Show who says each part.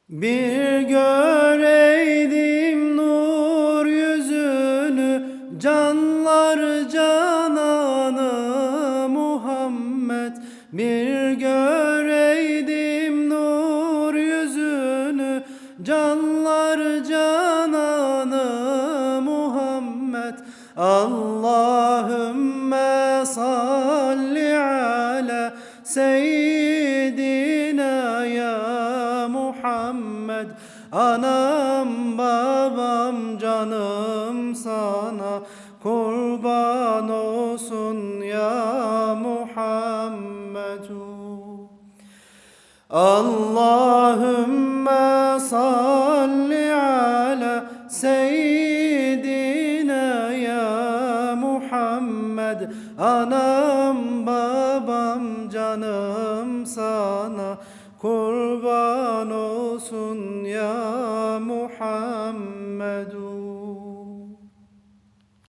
Speaker 1: Bir göreydim nur yüzünü, canlar cananı Muhammed. Bir göreydim nur yüzünü, canlar cananı Muhammed. Allahümme salli ala seyyidina ya Muhammed. Anam babam canım sana kurban olsun ya Muhammedu. Allahümme salli ala seyyidina ya Muhammed. Anam babam canım sana kurban olsun ya Muhammedu.